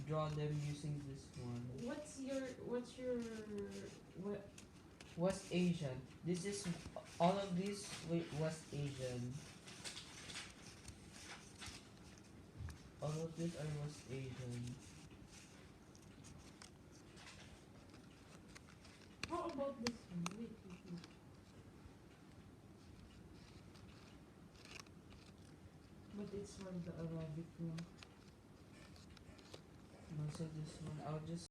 draw them using this one. What West Asian. This is all of these West Asian. All of these are West Asian. how about this one? Wait. But it's for the Arabic one. No, so this one I'll just